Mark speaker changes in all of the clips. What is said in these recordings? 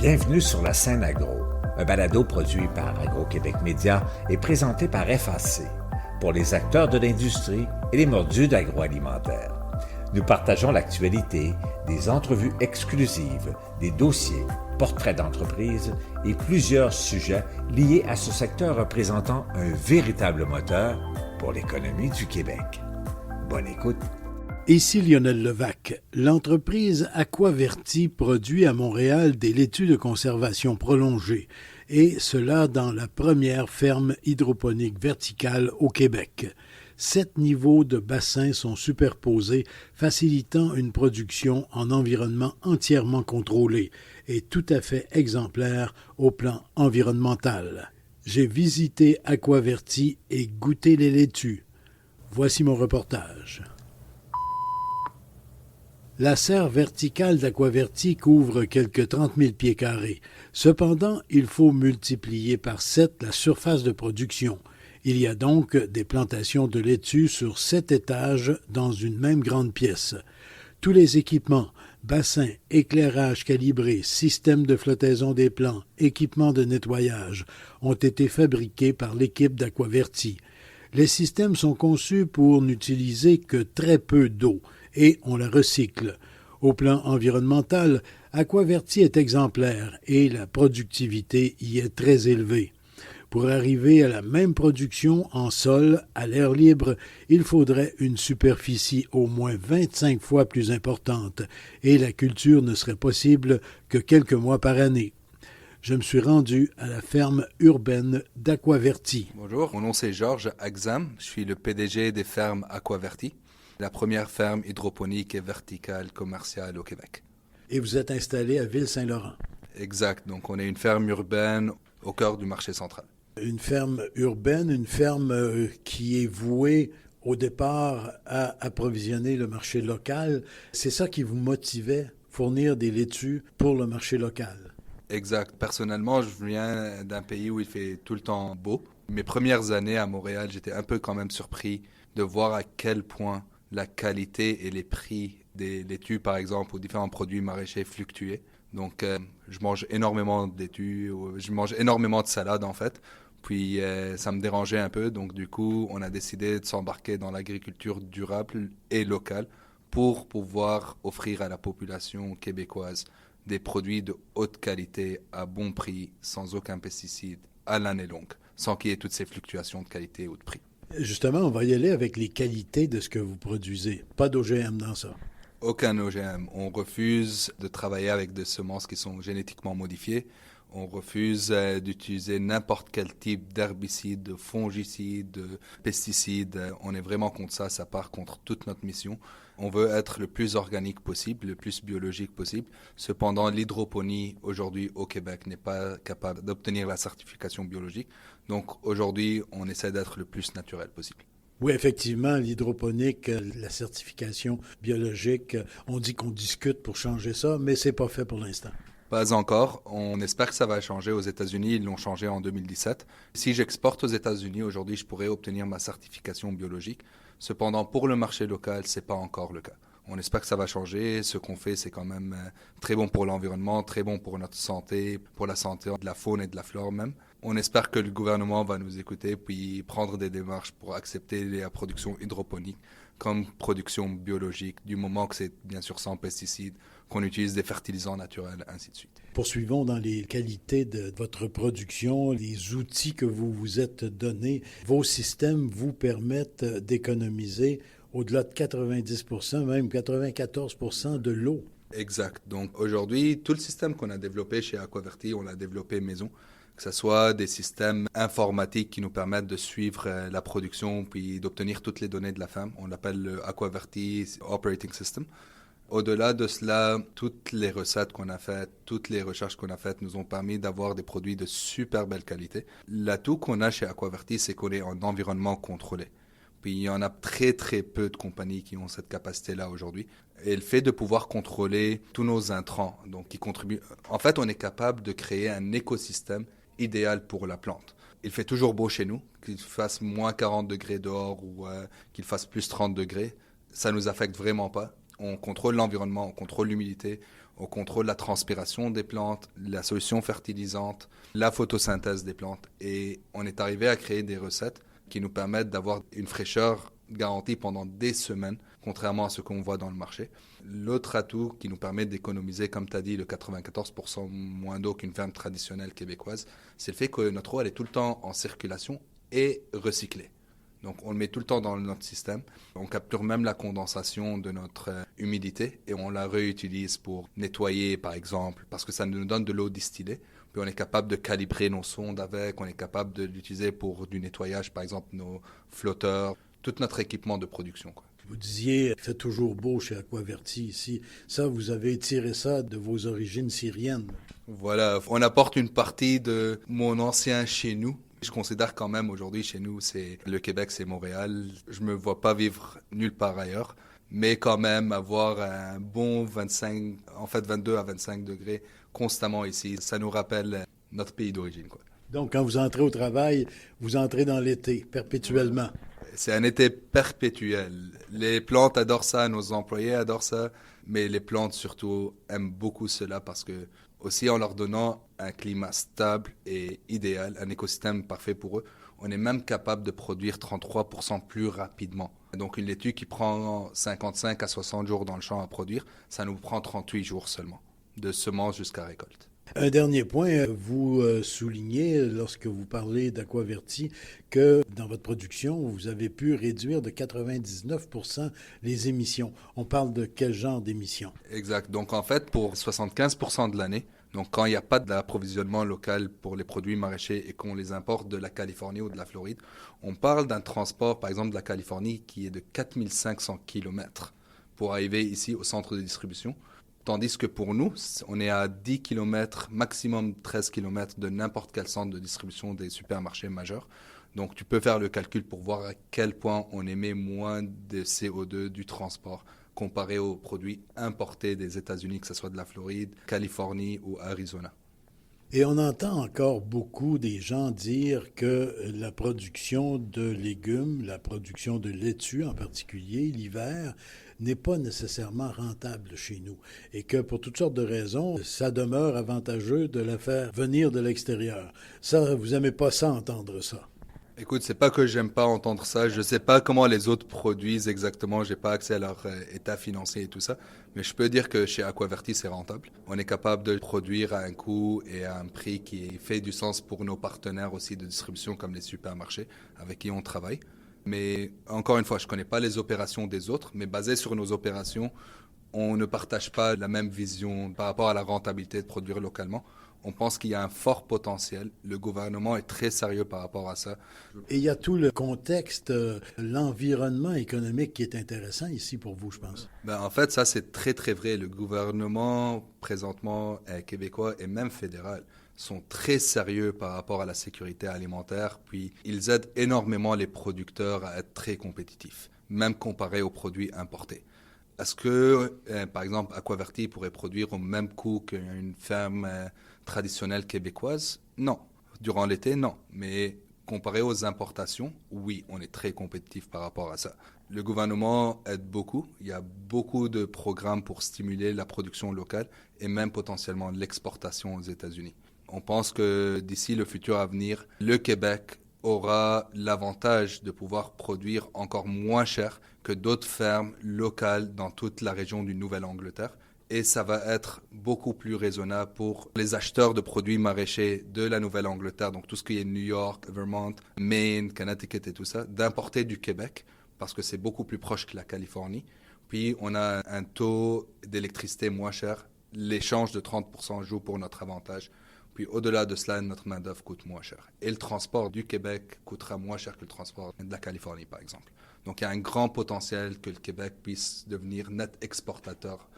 Speaker 1: Bienvenue sur la scène agro, un balado produit par Agro-Québec Média et présenté par FAC, pour les acteurs de l'industrie et les mordus d'agroalimentaire. Nous partageons l'actualité, des entrevues exclusives, des dossiers, portraits d'entreprises et plusieurs sujets liés à ce secteur représentant un véritable moteur pour l'économie du Québec. Bonne écoute.
Speaker 2: Ici Lionel Levac. L'entreprise Aquaverti produit à Montréal des laitues de conservation prolongée, et cela dans la première ferme hydroponique verticale au Québec. 7 niveaux de bassins sont superposés, facilitant une production en environnement entièrement contrôlé et tout à fait exemplaire au plan environnemental. J'ai visité Aquaverti et goûté les laitues. Voici mon reportage. La serre verticale d'Aquaverti couvre quelques 30 000 pieds carrés. Cependant, il faut multiplier par 7 la surface de production. Il y a donc des plantations de laitue sur 7 étages dans une même grande pièce. Tous les équipements, bassins, éclairage calibré, système de flottaison des plants, équipements de nettoyage, ont été fabriqués par l'équipe d'Aquaverti. Les systèmes sont conçus pour n'utiliser que très peu d'eau et on la recycle. Au plan environnemental, Aquaverti est exemplaire et la productivité y est très élevée. Pour arriver à la même production en sol, à l'air libre, il faudrait une superficie au moins 25 fois plus importante et la culture ne serait possible que quelques mois par année. Je me suis rendu à la ferme urbaine d'Aquaverti.
Speaker 3: Bonjour, mon nom c'est Georges Axam, je suis le PDG des fermes Aquaverti, la première ferme hydroponique et verticale commerciale au Québec.
Speaker 2: Et vous êtes installé à Ville-Saint-Laurent.
Speaker 3: Exact, donc on est une ferme urbaine au cœur du marché central.
Speaker 2: Une ferme urbaine, une ferme qui est vouée au départ à approvisionner le marché local. C'est ça qui vous motivait, fournir des laitues pour le marché local.
Speaker 3: Exact. Personnellement, je viens d'un pays où il fait tout le temps beau. Mes premières années à Montréal, j'étais un peu quand même surpris de voir à quel point la qualité et les prix des laitues, par exemple, ou différents produits maraîchers fluctuaient. Donc, je mange énormément de laitues, je mange énormément de salade en fait. Puis, ça me dérangeait un peu. Donc, du coup, on a décidé de s'embarquer dans l'agriculture durable et locale pour pouvoir offrir à la population québécoise des produits de haute qualité à bon prix, sans aucun pesticide, à l'année longue, sans qu'il y ait toutes ces fluctuations de qualité ou de prix.
Speaker 2: Justement, on va y aller avec les qualités de ce que vous produisez. Pas d'OGM dans ça.
Speaker 3: Aucun OGM. On refuse de travailler avec des semences qui sont génétiquement modifiées. On refuse d'utiliser n'importe quel type d'herbicide, de fongicide, de pesticide. On est vraiment contre ça. Ça part contre toute notre mission. On veut être le plus organique possible, le plus biologique possible. Cependant, l'hydroponie aujourd'hui au Québec n'est pas capable d'obtenir la certification biologique. Donc aujourd'hui, on essaie d'être le plus naturel possible.
Speaker 2: Oui, effectivement, l'hydroponique, la certification biologique, on dit qu'on discute pour changer ça, mais c'est pas fait pour l'instant.
Speaker 3: Pas encore. On espère que ça va changer aux États-Unis. Ils l'ont changé en 2017. Si j'exporte aux États-Unis aujourd'hui, je pourrais obtenir ma certification biologique. Cependant, pour le marché local, c'est pas encore le cas. On espère que ça va changer. Ce qu'on fait, c'est quand même très bon pour l'environnement, très bon pour notre santé, pour la santé de la faune et de la flore même. On espère que le gouvernement va nous écouter puis prendre des démarches pour accepter la production hydroponique comme production biologique, du moment que c'est bien sûr sans pesticides, qu'on utilise des fertilisants naturels, ainsi de suite.
Speaker 2: Poursuivons dans les qualités de votre production, les outils que vous vous êtes donnés. Vos systèmes vous permettent d'économiser au-delà de 90 %, même 94 % de l'eau.
Speaker 3: Exact. Donc aujourd'hui, tout le système qu'on a développé chez Aquaverti, on l'a développé maison. Que ce soit des systèmes informatiques qui nous permettent de suivre la production puis d'obtenir toutes les données de la ferme. On l'appelle le Aquaverti Operating System. Au-delà de cela, toutes les recettes qu'on a faites, toutes les recherches qu'on a faites nous ont permis d'avoir des produits de super belle qualité. L'atout qu'on a chez Aquaverti, c'est qu'on est en environnement contrôlé. Puis il y en a très très peu de compagnies qui ont cette capacité-là aujourd'hui. Et le fait de pouvoir contrôler tous nos intrants, donc qui contribuent... En fait, on est capable de créer un écosystème idéal pour la plante. Il fait toujours beau chez nous, qu'il fasse moins 40 degrés dehors ou qu'il fasse plus 30 degrés. Ça ne nous affecte vraiment pas. On contrôle l'environnement, on contrôle l'humidité, On contrôle la transpiration des plantes, la solution fertilisante, la photosynthèse des plantes. Et on est arrivé à créer des recettes qui nous permettent d'avoir une fraîcheur garantie pendant des semaines, contrairement à ce qu'on voit dans le marché. L'autre atout qui nous permet d'économiser, comme tu as dit, le 94% moins d'eau qu'une ferme traditionnelle québécoise, c'est le fait que notre eau elle est tout le temps en circulation et recyclée. Donc on le met tout le temps dans notre système. On capture même la condensation de notre humidité et on la réutilise pour nettoyer par exemple, parce que ça nous donne de l'eau distillée. Puis on est capable de calibrer nos sondes avec, on est capable de l'utiliser pour du nettoyage, par exemple nos flotteurs, tout notre équipement de production, quoi.
Speaker 2: Vous disiez, il fait toujours beau chez Aquaverti ici. Ça, vous avez tiré ça de vos origines syriennes.
Speaker 3: Voilà, on apporte une partie de mon ancien chez nous. Je considère quand même aujourd'hui chez nous, c'est le Québec, c'est Montréal. Je me vois pas vivre nulle part ailleurs, mais quand même avoir un bon 22 à 25 degrés constamment ici, ça nous rappelle notre pays d'origine, quoi.
Speaker 2: Donc, quand vous entrez au travail, vous entrez dans l'été, perpétuellement.
Speaker 3: C'est un été perpétuel. Les plantes adorent ça, nos employés adorent ça, mais les plantes surtout aiment beaucoup cela parce que aussi en leur donnant un climat stable et idéal, un écosystème parfait pour eux, on est même capable de produire 33% plus rapidement. Donc une laitue qui prend 55 à 60 jours dans le champ à produire, ça nous prend 38 jours seulement, de semence jusqu'à récolte.
Speaker 2: Un dernier point, vous soulignez, lorsque vous parlez d'Aquaverti, que dans votre production, vous avez pu réduire de 99% les émissions. On parle de quel genre d'émissions?
Speaker 3: Exact. Donc en fait, pour 75% de l'année, donc quand il n'y a pas d'approvisionnement local pour les produits maraîchers et qu'on les importe de la Californie ou de la Floride, on parle d'un transport, par exemple de la Californie, qui est de 4500 km pour arriver ici au centre de distribution. Tandis que pour nous, on est à 10 km, maximum 13 km de n'importe quel centre de distribution des supermarchés majeurs. Donc tu peux faire le calcul pour voir à quel point on émet moins de CO2 du transport comparé aux produits importés des États-Unis, que ce soit de la Floride, Californie ou Arizona.
Speaker 2: Et on entend encore beaucoup des gens dire que la production de légumes, la production de laitue en particulier, l'hiver, n'est pas nécessairement rentable chez nous. Et que pour toutes sortes de raisons, ça demeure avantageux de la faire venir de l'extérieur. Ça, vous n'aimez pas ça, entendre ça?
Speaker 3: Écoute, c'est pas que j'aime pas entendre ça. Je sais pas comment les autres produisent exactement. J'ai pas accès à leur état financier et tout ça. Mais je peux dire que chez Aquaverti, c'est rentable. On est capable de produire à un coût et à un prix qui fait du sens pour nos partenaires aussi de distribution comme les supermarchés avec qui on travaille. Mais encore une fois, je connais pas les opérations des autres, mais basé sur nos opérations, on ne partage pas la même vision par rapport à la rentabilité de produire localement. On pense qu'il y a un fort potentiel. Le gouvernement est très sérieux par rapport à ça.
Speaker 2: Et il y a tout le contexte, l'environnement économique qui est intéressant ici pour vous, je pense.
Speaker 3: En fait, ça, c'est très, très vrai. Le gouvernement, présentement, québécois et même fédéral, sont très sérieux par rapport à la sécurité alimentaire. Puis, ils aident énormément les producteurs à être très compétitifs, même comparé aux produits importés. Est-ce que, par exemple, Aquaverti pourrait produire au même coût qu'une ferme traditionnelle québécoise? Non. Durant l'été, non. Mais comparé aux importations, oui, on est très compétitif par rapport à ça. Le gouvernement aide beaucoup. Il y a beaucoup de programmes pour stimuler la production locale et même potentiellement l'exportation aux États-Unis. On pense que d'ici le futur à venir, le Québec aura l'avantage de pouvoir produire encore moins cher que d'autres fermes locales dans toute la région du Nouvelle-Angleterre. Et ça va être beaucoup plus raisonnable pour les acheteurs de produits maraîchers de la Nouvelle-Angleterre, donc tout ce qui est New York, Vermont, Maine, Connecticut et tout ça, d'importer du Québec parce que c'est beaucoup plus proche que la Californie. Puis on a un taux d'électricité moins cher. L'échange de 30% joue pour notre avantage. Puis au-delà de cela, notre main-d'œuvre coûte moins cher. Et le transport du Québec coûtera moins cher que le transport de la Californie, par exemple. Donc il y a un grand potentiel que le Québec puisse devenir net exportateur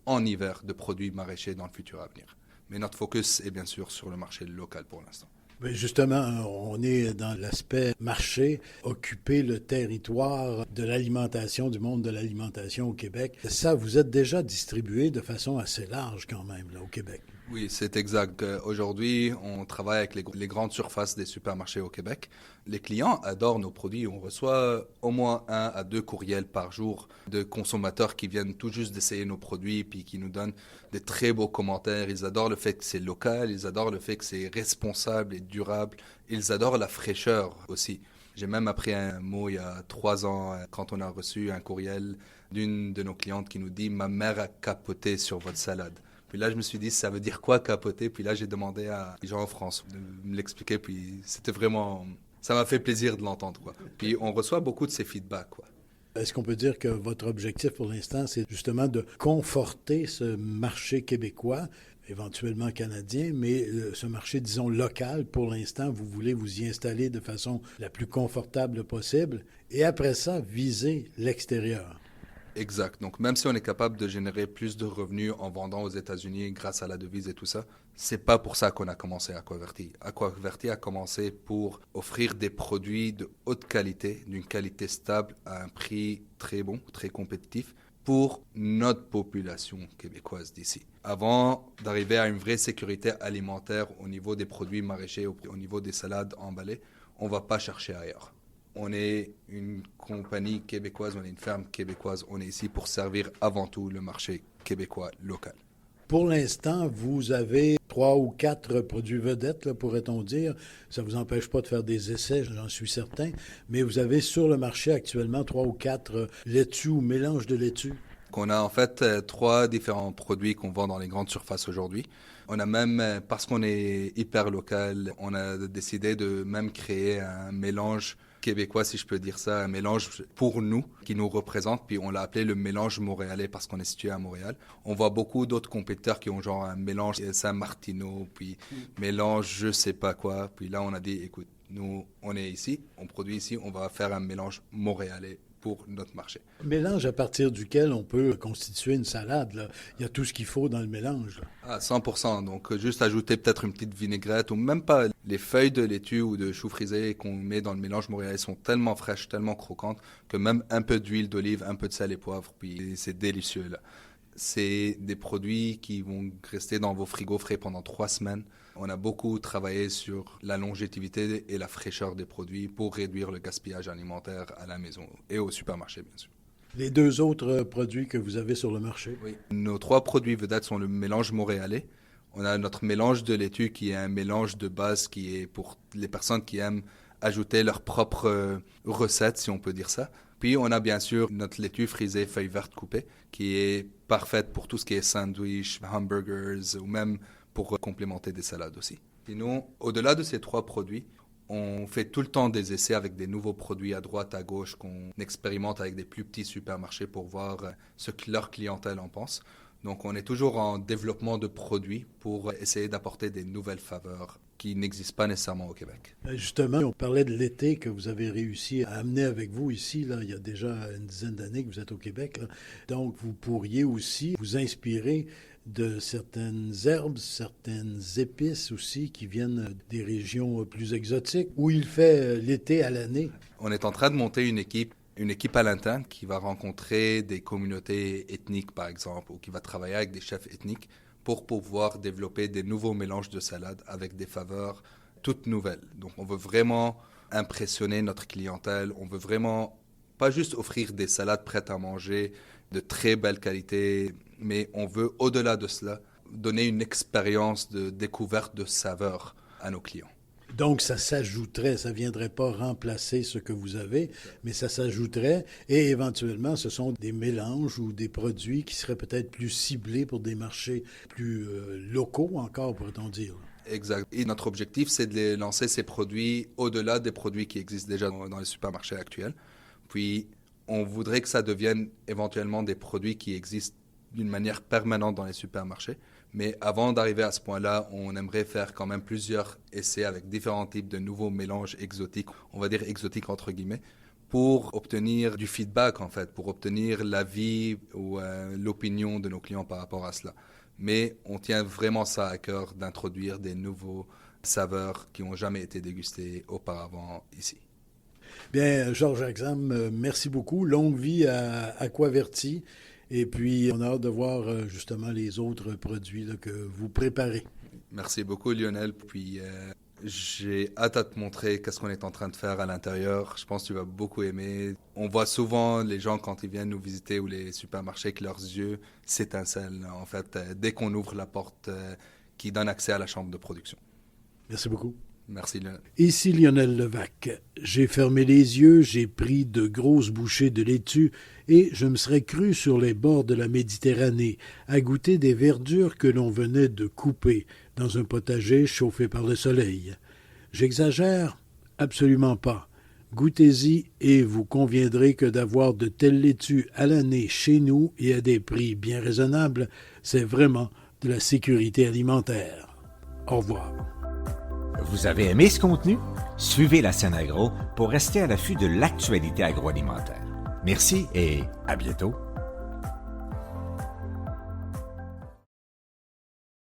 Speaker 3: en hiver de produits maraîchers dans le futur à venir. Mais notre focus est bien sûr sur le marché local pour l'instant.
Speaker 2: Mais justement, on est dans l'aspect marché, occuper le territoire de l'alimentation, du monde de l'alimentation au Québec. Ça, vous êtes déjà distribué de façon assez large quand même, là, au Québec.
Speaker 3: Oui, c'est exact. Aujourd'hui, on travaille avec les grandes surfaces des supermarchés au Québec. Les clients adorent nos produits. On reçoit au moins 1 à 2 courriels par jour de consommateurs qui viennent tout juste d'essayer nos produits puis qui nous donnent des très beaux commentaires. Ils adorent le fait que c'est local, ils adorent le fait que c'est responsable et durable. Ils adorent la fraîcheur aussi. J'ai même appris un mot il y a 3 ans quand on a reçu un courriel d'une de nos clientes qui nous dit « Ma mère a capoté sur votre salade ». Puis là, je me suis dit, ça veut dire quoi capoter? Puis là, j'ai demandé à Jean-France de me l'expliquer. Puis c'était vraiment... Ça m'a fait plaisir de l'entendre, quoi. Puis on reçoit beaucoup de ces feedbacks, quoi.
Speaker 2: Est-ce qu'on peut dire que votre objectif pour l'instant, c'est justement de conforter ce marché québécois, éventuellement canadien, mais ce marché, disons, local, pour l'instant, vous voulez vous y installer de façon la plus confortable possible et après ça, viser l'extérieur?
Speaker 3: Exact. Donc, même si on est capable de générer plus de revenus en vendant aux États-Unis grâce à la devise et tout ça, c'est pas pour ça qu'on a commencé Aquaverti. Aquaverti a commencé pour offrir des produits de haute qualité, d'une qualité stable, à un prix très bon, très compétitif, pour notre population québécoise d'ici. Avant d'arriver à une vraie sécurité alimentaire au niveau des produits maraîchers, au niveau des salades emballées, on va pas chercher ailleurs. On est une compagnie québécoise, on est une ferme québécoise. On est ici pour servir avant tout le marché québécois local.
Speaker 2: Pour l'instant, vous avez 3 ou 4 produits vedettes, là, pourrait-on dire. Ça ne vous empêche pas de faire des essais, j'en suis certain. Mais vous avez sur le marché actuellement 3 ou 4 laitues ou mélanges de laitues.
Speaker 3: On a en fait 3 différents produits qu'on vend dans les grandes surfaces aujourd'hui. On a même, parce qu'on est hyper local, on a décidé de même créer un mélange québécois, si je peux dire ça, un mélange pour nous, qui nous représente, puis on l'a appelé le mélange montréalais parce qu'on est situé à Montréal. On voit beaucoup d'autres compétiteurs qui ont genre un mélange Saint-Martino, puis mélange je sais pas quoi, puis là on a dit, écoute, nous on est ici, on produit ici, on va faire un mélange montréalais pour notre marché.
Speaker 2: Mélange à partir duquel on peut constituer une salade, là. Il y a tout ce qu'il faut dans le mélange, là.
Speaker 3: Ah, 100%. Donc, juste ajouter peut-être une petite vinaigrette ou même pas. Les feuilles de laitue ou de chou frisé qu'on met dans le mélange montréalais sont tellement fraîches, tellement croquantes que même un peu d'huile d'olive, un peu de sel et poivre, puis c'est délicieux, là. C'est des produits qui vont rester dans vos frigos frais pendant 3 semaines. On a beaucoup travaillé sur la longévité et la fraîcheur des produits pour réduire le gaspillage alimentaire à la maison et au supermarché, bien sûr.
Speaker 2: Les 2 autres produits que vous avez sur le marché?
Speaker 3: Oui. Nos 3 produits vedettes sont le mélange montréalais. On a notre mélange de laitue qui est un mélange de base qui est pour les personnes qui aiment ajouter leur propre recette, si on peut dire ça. Puis on a bien sûr notre laitue frisée feuilles vertes coupées qui est parfaite pour tout ce qui est sandwich, hamburgers ou même pour complémenter des salades aussi. Sinon, au-delà de ces 3 produits, on fait tout le temps des essais avec des nouveaux produits à droite, à gauche, qu'on expérimente avec des plus petits supermarchés pour voir ce que leur clientèle en pense. Donc on est toujours en développement de produits pour essayer d'apporter des nouvelles faveurs qui n'existent pas nécessairement au Québec.
Speaker 2: Justement, on parlait de l'été que vous avez réussi à amener avec vous ici. Là, il y a déjà une dizaine d'années que vous êtes au Québec, là. Donc, vous pourriez aussi vous inspirer de certaines herbes, certaines épices aussi qui viennent des régions plus exotiques où il fait l'été à l'année.
Speaker 3: On est en train de monter une équipe à l'interne qui va rencontrer des communautés ethniques, par exemple, ou qui va travailler avec des chefs ethniques pour pouvoir développer des nouveaux mélanges de salades avec des faveurs toutes nouvelles. Donc, on veut vraiment impressionner notre clientèle. On veut vraiment pas juste offrir des salades prêtes à manger de très belle qualité, mais on veut, au-delà de cela, donner une expérience de découverte de saveurs à nos clients.
Speaker 2: Donc, ça s'ajouterait, ça ne viendrait pas remplacer ce que vous avez, mais ça s'ajouterait et éventuellement, ce sont des mélanges ou des produits qui seraient peut-être plus ciblés pour des marchés plus locaux encore, pourrait-on dire.
Speaker 3: Exact. Et notre objectif, c'est de lancer ces produits au-delà des produits qui existent déjà dans les supermarchés actuels. Puis, on voudrait que ça devienne éventuellement des produits qui existent d'une manière permanente dans les supermarchés. Mais avant d'arriver à ce point-là, on aimerait faire quand même plusieurs essais avec différents types de nouveaux mélanges exotiques, on va dire exotiques entre guillemets, pour obtenir du feedback en fait, pour obtenir l'avis ou l'opinion de nos clients par rapport à cela. Mais on tient vraiment ça à cœur d'introduire des nouveaux saveurs qui n'ont jamais été dégustés auparavant ici.
Speaker 2: Bien, Georges Axam, merci beaucoup. Longue vie à Aquaverti Et puis, on a hâte de voir justement les autres produits là, que vous préparez.
Speaker 3: Merci beaucoup, Lionel. Puis, j'ai hâte à te montrer qu'est-ce qu'on est en train de faire à l'intérieur. Je pense que tu vas beaucoup aimer. On voit souvent les gens quand ils viennent nous visiter ou les supermarchés que leurs yeux s'étincellent. En fait, dès qu'on ouvre la porte qui donne accès à la chambre de production.
Speaker 2: Merci beaucoup.
Speaker 3: Merci, Lionel.
Speaker 2: Ici Lionel Levac. J'ai fermé les yeux, j'ai pris de grosses bouchées de laitue et je me serais cru sur les bords de la Méditerranée à goûter des verdures que l'on venait de couper dans un potager chauffé par le soleil. J'exagère? Absolument pas. Goûtez-y et vous conviendrez que d'avoir de telles laitues à l'année chez nous et à des prix bien raisonnables, c'est vraiment de la sécurité alimentaire. Au revoir.
Speaker 1: Vous avez aimé ce contenu? Suivez la scène agro pour rester à l'affût de l'actualité agroalimentaire. Merci et à bientôt.